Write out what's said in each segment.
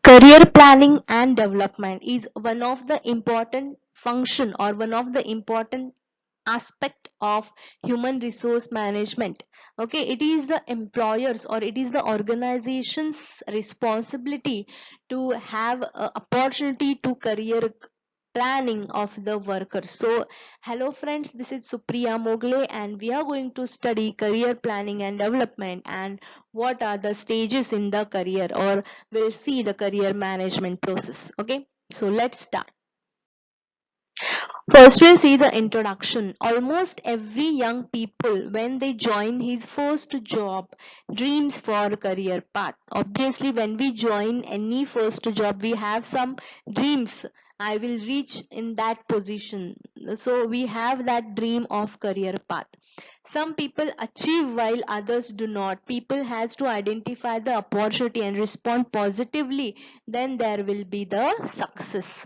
Career planning and development is one of the important function or one of the important aspect of human resource management. Okay, it is the employers or it is the organization's responsibility to have a opportunity to career planning of the workers. So hello friends, this is Supriya Mogle and we are going to study career planning and development and what are the stages in the career, or we'll see the career management process. Okay, so let's start. First, we'll see the introduction. Almost every young people, when they join his first job, dreams for career path. Obviously, when we join any first job, we have some dreams. I will reach in that position. So we have that dream of career path. Some people achieve while others do not. People has to identify the opportunity and respond positively. Then there will be the success.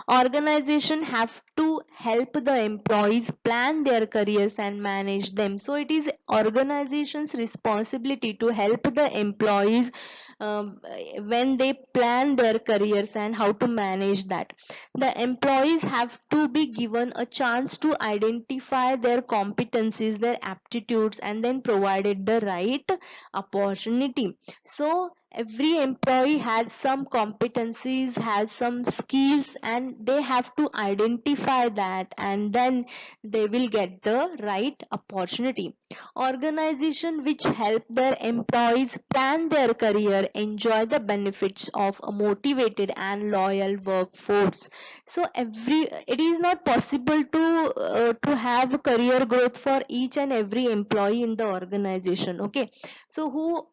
Organization have to help the employees plan their careers and manage them. So it is organization's responsibility to help the employees um, when they plan their careers and how to manage that. The employees have to be given a chance to identify their competencies, their aptitudes, and then provided the right opportunity. So every employee has some competencies, has some skills, and they have to identify that, and then they will get the right opportunity. Organization which help their employees plan their career enjoy the benefits of a motivated and loyal workforce. So every it is not possible to have career growth for each and every employee in the organization. Okay, so who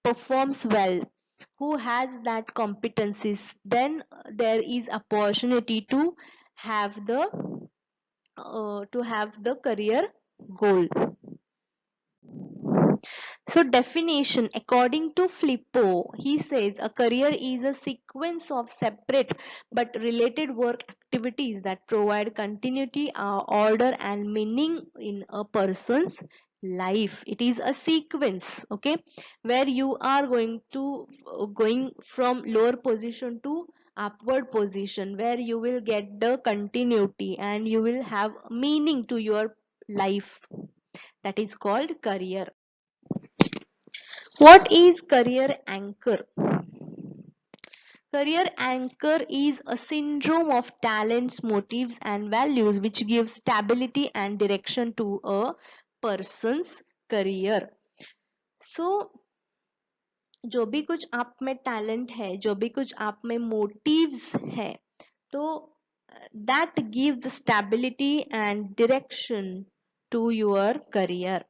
performs well, who has that competencies, then there is opportunity to have the career goal. So definition according to Flippo, he says a career is a sequence of separate but related work activities that provide continuity, order and meaning in a person's life. It is a sequence, okay, where you are going from lower position to upward position, where you will get the continuity and you will have meaning to your life. That is called career. What is career anchor? Career anchor is a syndrome of talents, motives, and values which gives stability and direction to a person's career. So, जो भी कुछ आप में talent है, जो भी कुछ आप में मोटिव्स है, तो that gives stability and direction to your career.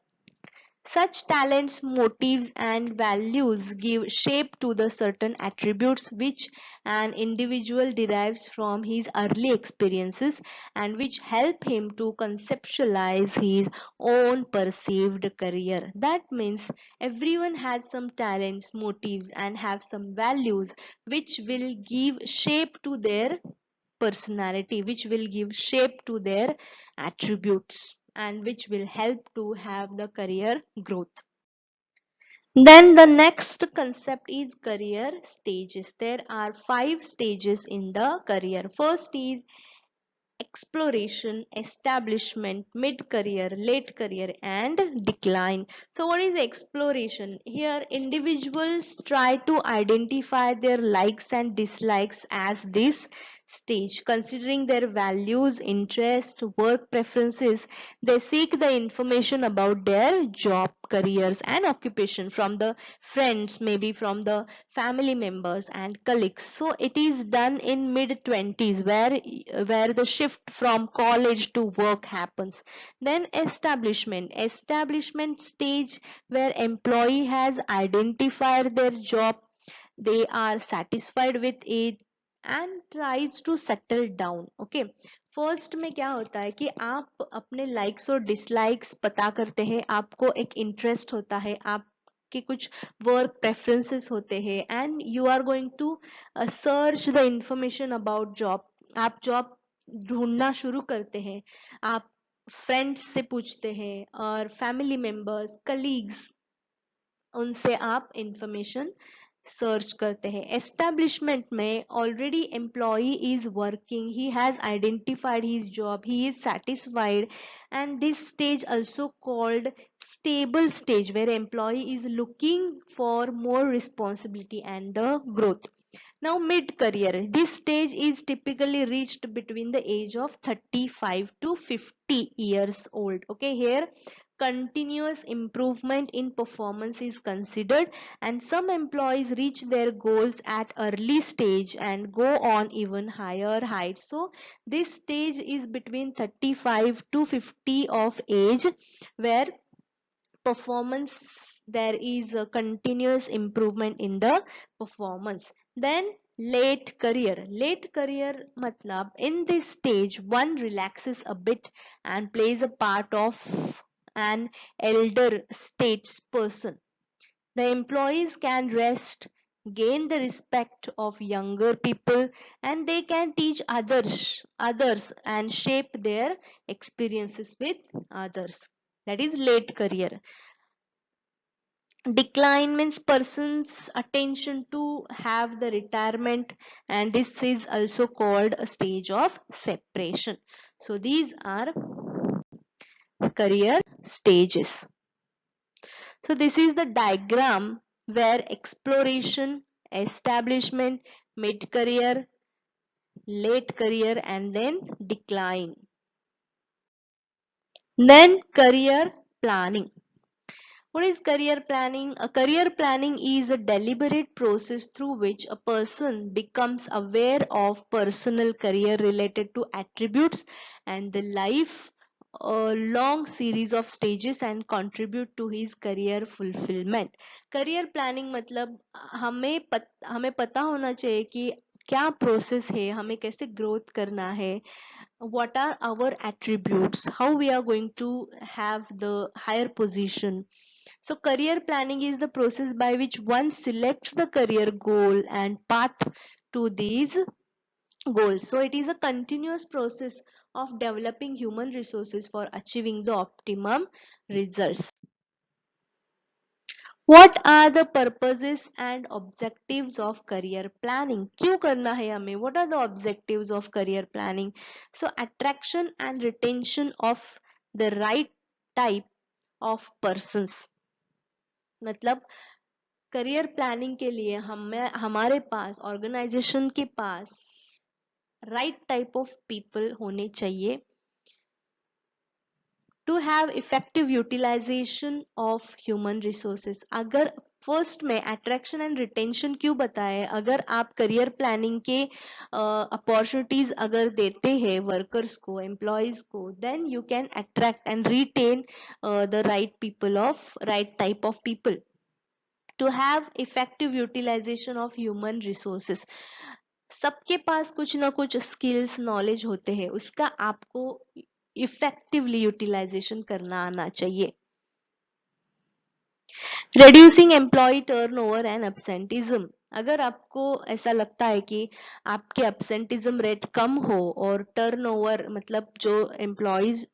Such talents, motives, and values give shape to the certain attributes which an individual derives from his early experiences and which help him to conceptualize his own perceived career. That means everyone has some talents, motives, and have some values which will give shape to their personality, which will give shape to their attributes, and which will help to have the career growth. Then the next concept is career stages. There are 5 stages in the career. First is exploration, establishment, mid career, late career, and decline. So what is exploration? Here individuals try to identify their likes and dislikes as this stage. Considering their values, interests, work preferences, they seek the information about their job, careers, and occupation from the friends, maybe from the family members and colleagues. So it is done in mid 20s, where the shift from college to work happens. Then establishment stage, where employee has identified their job, they are satisfied with it and tries to settle down. Okay, first में क्या होता है कि आप अपने likes और dislikes पता करते हैं, आपको एक इंटरेस्ट होता है, आप के कुछ वर्क प्रेफरेंसेस होते हैं, and you are going to search the information about job. आप जॉब ढूंढना शुरू करते हैं, आप फ्रेंड्स से पूछते हैं और फैमिली मेंबर्स, कलीग्स, उनसे आप इंफॉर्मेशन सर्च करते हैं. एस्टेब्लिशमेंट में already employee is working, he has identified his job, he is satisfied, and this stage also called stable stage, where employee is looking for more responsibility and the growth. Now mid career, this stage is typically reached between the age of 35 to 50 years old. Okay, here continuous improvement in performance is considered, and some employees reach their goals at early stage and go on even higher heights. So this stage is between 35 to 50 of age, where performance, there is a continuous improvement in the performance. Then late career matlab, in this stage one relaxes a bit and plays a part of an elder statesperson. The employees can rest, gain the respect of younger people, and they can teach others and shape their experiences with others. That is late career. Decline means person's attention to have the retirement, and this is also called a stage of separation. So these are career stages. So this is the diagram where exploration, establishment, mid career, late career, and then decline. Then career planning. What is career planning? A career planning is a deliberate process through which a person becomes aware of personal career related to attributes and the life a long series of stages and contribute to his career fulfillment. career planning मतलब हमें पता होना चाहिए कि क्या process है, हमें कैसे ग्रोथ करना है, what are our attributes, how we are going to have the higher position. So career planning is the process by which one selects the career goal and path to these goals. So it is a continuous process of developing human resources for achieving the optimum results. What are the purposes and objectives of career planning? क्यों करना है हमें? What are the objectives of career planning? So attraction and retention of the right type of persons. मतलब career planning के लिए हमारे पास organization के पास राइट टाइप ऑफ पीपल होने चाहिए to have effective utilization of human resources. अगर फर्स्ट में अट्रैक्शन एंड रिटेंशन क्यों बताए, अगर आप करियर प्लानिंग के अपॉर्चुनिटीज अगर देते हैं वर्कर्स को, एम्प्लॉयज को, then you can attract and retain the right people of right type of people. To have effective utilization of human resources, सबके पास कुछ ना कुछ स्किल्स नॉलेज होते हैं, उसका आपको इफेक्टिवली यूटिलाइजेशन करना आना चाहिए. Reducing employee turnover and absenteeism. अगर आपको ऐसा लगता है कि आपके एब्सेंटिज्म रेट कम हो और टर्नओवर मतलब जो एम्प्लॉयज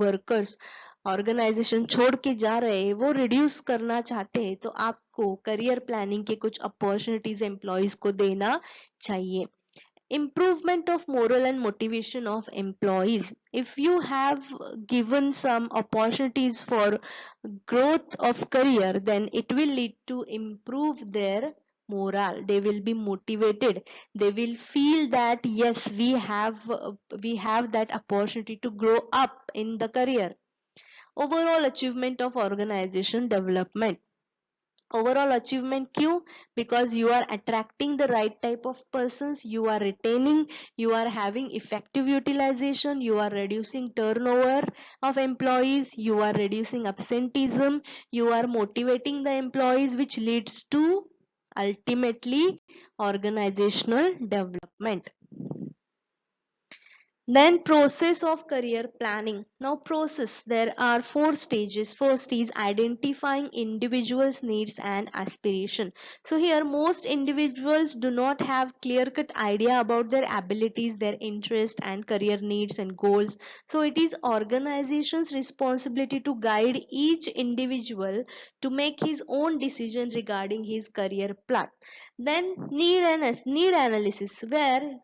वर्कर्स ऑर्गेनाइजेशन छोड़ के जा रहे हैं वो रिड्यूस करना चाहते हैं, तो आपको करियर प्लानिंग के कुछ अपॉर्चुनिटीज एम्प्लॉयज को देना चाहिए. Improvement of moral and motivation of employees. If you have given some opportunities for growth of career, then it will lead to improve their morale. They will be motivated, they will feel that yes, we have that opportunity to grow up in the career. Overall achievement of organization development. Overall achievement क्यों? Because you are attracting the right type of persons, you are retaining, you are having effective utilization, you are reducing turnover of employees, you are reducing absenteeism, you are motivating the employees, which leads to ultimately organizational development. Then process of career planning. Now process, there are four stages. First is identifying individuals' needs and aspiration. So here most individuals do not have clear cut idea about their abilities, their interest and career needs and goals. So it is organization's responsibility to guide each individual to make his own decision regarding his career path. Then need analysis, where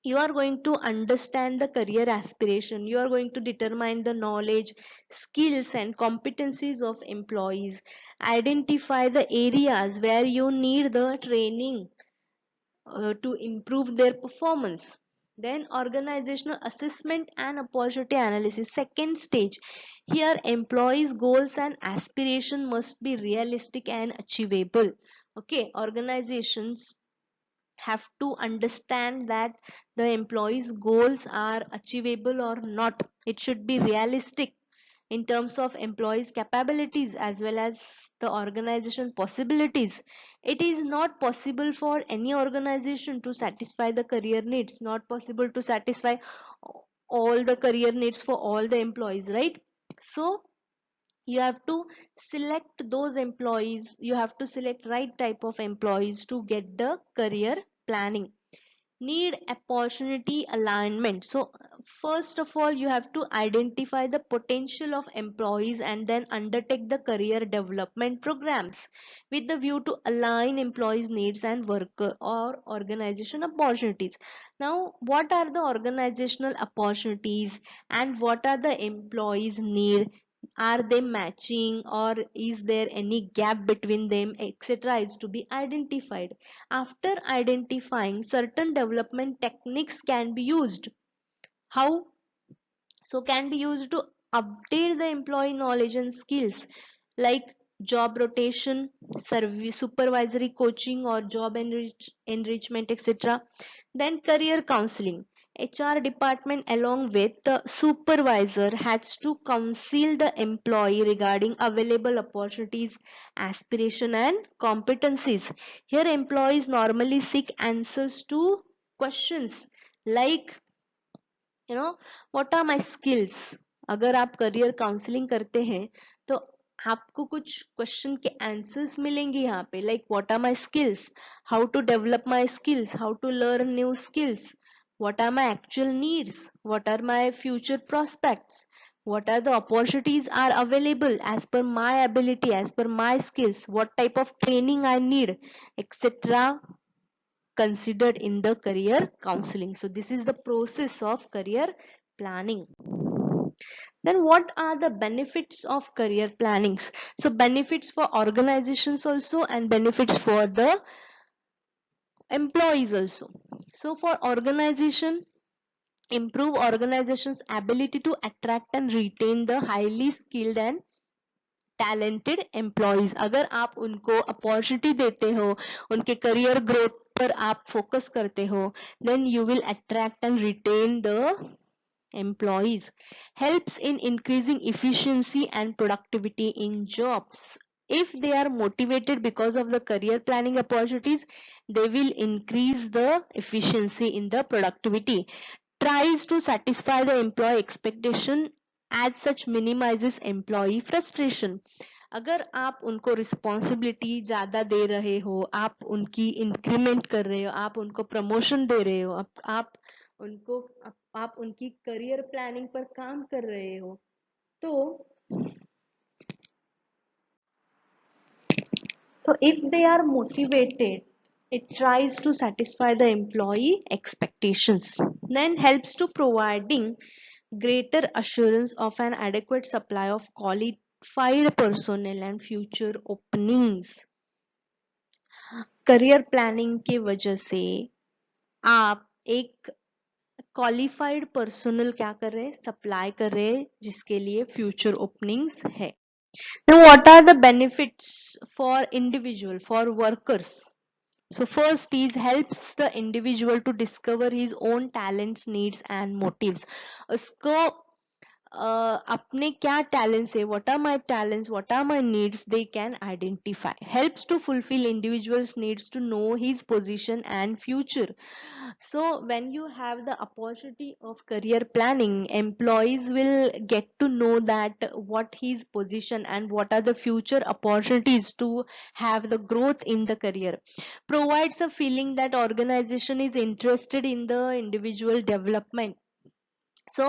you are going to understand the career aspiration, you are going to determine the knowledge, skills and competencies of employees, identify the areas where you need the training to improve their performance. Then organizational assessment and opportunity analysis, second stage. Here employees goals and aspiration must be realistic and achievable. Okay, organizations have to understand that the employees goals are achievable or not. It should be realistic in terms of employees capabilities as well as the organization possibilities. It is not possible for any organization to satisfy the career needs, not possible to satisfy all the career needs for all the employees, right? So you have to select those employees, you have to select right type of employees to get the career planning. Need opportunity alignment. So first of all you have to identify the potential of employees and then undertake the career development programs with the view to align employees needs and worker or organization opportunities. Now what are the organizational opportunities and what are the employees need, are they matching or is there any gap between them, etc. is to be identified. After identifying, certain development techniques can be used. How? So can be used to update the employee knowledge and skills, like job rotation, service supervisory coaching or job enrichment, etc. Then career counseling. HR department along with the supervisor has to counsel the employee regarding available opportunities, aspiration and competencies. Here employees normally seek answers to questions like, you know, what are my skills. अगर आप career counselling करते हैं तो आपको कुछ question के answers मिलेंगे यहाँ पे, like what are my skills, how to develop my skills, how to learn new skills, what are my actual needs, what are my future prospects, what are the opportunities are available as per my ability, as per my skills, what type of training I need, etc. considered in the career counseling. So this is the process of career planning. Then what are the benefits of career plannings? So benefits for organizations also and benefits for the employees also. So for organization, improve organization's ability to attract and retain the highly skilled and talented employees. अगर आप उनको opportunity देते हो, उनके career growth पर आप focus करते हो, then you will attract and retain the employees. Helps in increasing efficiency and productivity in jobs. If they are motivated because of the career planning opportunities, they will increase the efficiency in the productivity. Tries to satisfy the employee expectation, as such minimizes employee frustration. अगर आप उनको responsibility ज़्यादा दे रहे हो, आप उनकी increment कर रहे हो, आप उनको प्रमोशन दे रहे हो, आप उनको आप उनकी करियर प्लानिंग पर काम कर रहे हो, तो if they are motivated, it tries to satisfy the employee expectations. Then helps to providing greater assurance of an adequate supply of qualified personnel and future openings. Career planning के वजह से आप एक क्वालिफाइड पर्सनल क्या कर रहे हैं, supply कर रहे हैं, जिसके लिए फ्यूचर ओपनिंग्स है. Now what are the benefits for individual, for workers? So first is helps the individual to discover his own talents, needs and motives. उसको अपने क्या talents है, what are my talents, what are my needs, they can identify. Helps to fulfill individuals needs to know his position and future. So when you have the opportunity of career planning, employees will get to know that what his position and what are the future opportunities to have the growth in the career. Provides a feeling that organization is interested in the individual development. सो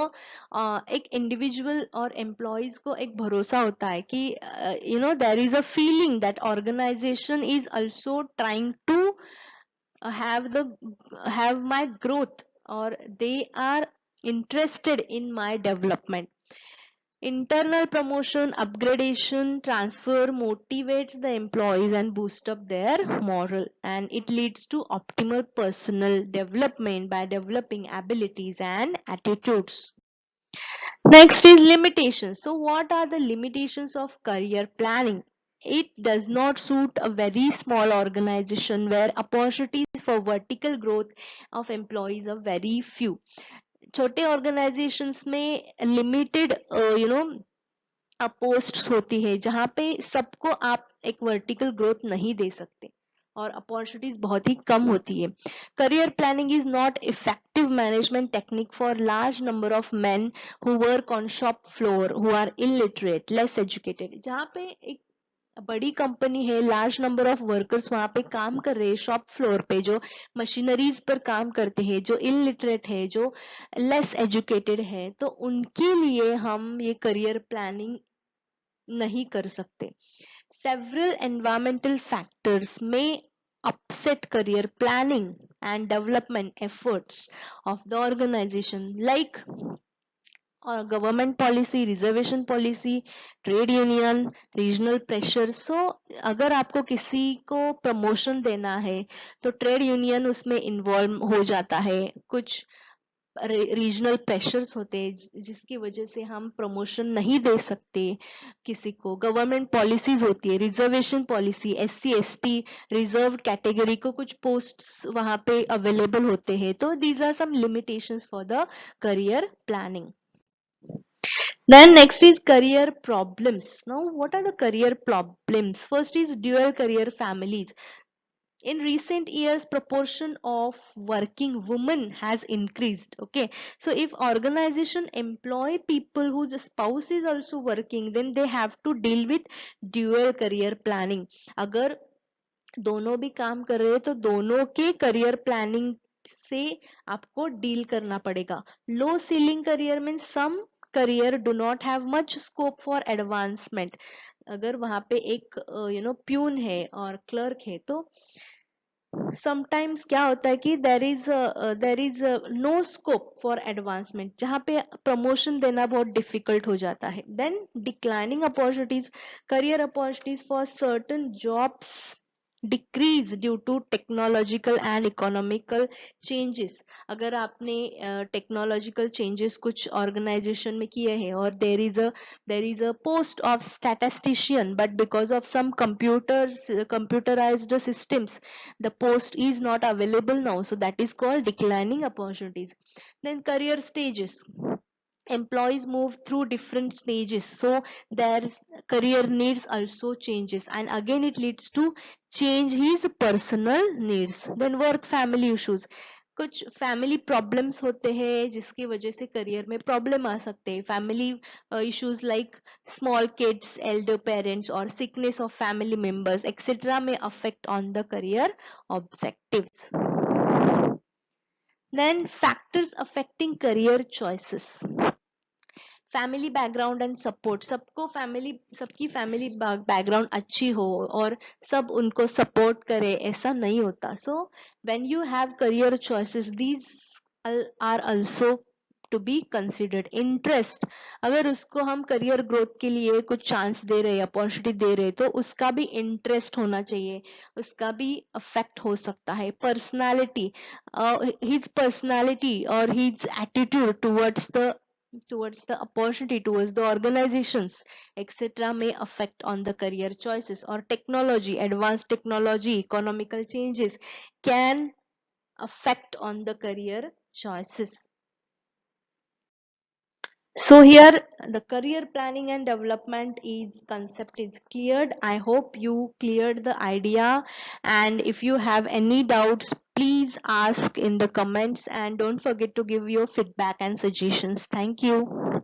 एक individual और employees को एक भरोसा होता है कि there is a feeling that organization is also trying to have my growth, or they are interested in my development. Internal promotion, upgradation, transfer motivates the employees and boost up their morale, and it leads to optimal personal development by developing abilities and attitudes. Next is limitations. So what are the limitations of career planning? It does not suit a very small organization where opportunities for vertical growth of employees are very few. छोटे organizations में limited posts होती है जहाँ पे सबको आप एक vertical growth नहीं दे सकते और अपॉर्चुनिटीज बहुत ही कम होती है. Career planning is not effective management technique for large number of men who work on shop floor who are illiterate less educated. जहाँ पे एक बड़ी कंपनी है, लार्ज नंबर ऑफ वर्कर्स वहां पे काम कर रहे हैं शॉप फ्लोर पे, जो मशीनरीज पर काम करते हैं, जो इलिटरेट है, जो लेस एजुकेटेड है, तो उनके लिए हम ये करियर प्लानिंग नहीं कर सकते. Several environmental factors may upset career planning and development efforts of the organization, like government policy, reservation policy, trade union, regional pressure. So अगर आपको किसी को प्रमोशन देना है तो ट्रेड यूनियन उसमें इन्वॉल्व हो जाता है, कुछ रीजनल प्रेशर्स होते हैं जिसकी वजह से हम प्रमोशन नहीं दे सकते किसी को. गवर्नमेंट पॉलिसीज होती है, reservation policy, SC ST reserve category को कुछ पोस्ट्स वहां पे अवेलेबल होते हैं. तो these are some limitations for the career planning. Then next is career problems. Now what are the career problems? First is dual career families. In recent years, proportion of working women has increased. Okay, so if organization employ people whose spouse is also working, then they have to deal with dual career planning. अगर दोनों भी काम कर रहे हैं तो दोनों के करियर प्लानिंग से आपको डील करना पड़ेगा. Low ceiling career mean some career do not have much scope for advancement. अगर वहां पे एक प्यून है और क्लर्क है तो समटाइम्स क्या होता है कि there is no scope for advancement, जहाँ पे प्रमोशन देना बहुत डिफिकल्ट हो जाता है. Then declining opportunities, career opportunities for certain jobs decrease due to technological and economical changes. अगर आपने टेक्नोलॉजिकल चेंजेस कुछ ऑर्गेनाइजेशन में किए हैं और there is a post of statistician, but because of some computerized systems the post is not available now, so that is called declining opportunities. Then career stages, employees move through different stages, so their career needs also changes, and again it leads to change his personal needs. Then work family issues, कुछ family problems होते हैं जिसकी वजह से career में problem आ सकते हैं. Family issues like small kids, elder parents और sickness of family members etcetera में affect on the career objectives. Then factors affecting career choices. Family background and support, सबकी फैमिली बैकग्राउंड अच्छी हो और सब उनको सपोर्ट करे ऐसा नहीं होता. So when you have career choices these are also to be considered. Interest, अगर उसको हम करियर ग्रोथ के लिए कुछ चांस दे रहे, अपॉर्चुनिटी दे रहे, तो उसका भी इंटरेस्ट होना चाहिए, उसका भी अफेक्ट हो सकता है. पर्सनालिटी, हिज पर्सनालिटी और his attitude towards the opportunity, towards the organizations, etc. may affect on the career choices. Or technology, advanced technology, economical changes can affect on the career choices. So here the career planning and development is concept is cleared. I hope you cleared the idea, and if you have any doubts, please ask in the comments, and don't forget to give your feedback and suggestions. Thank you.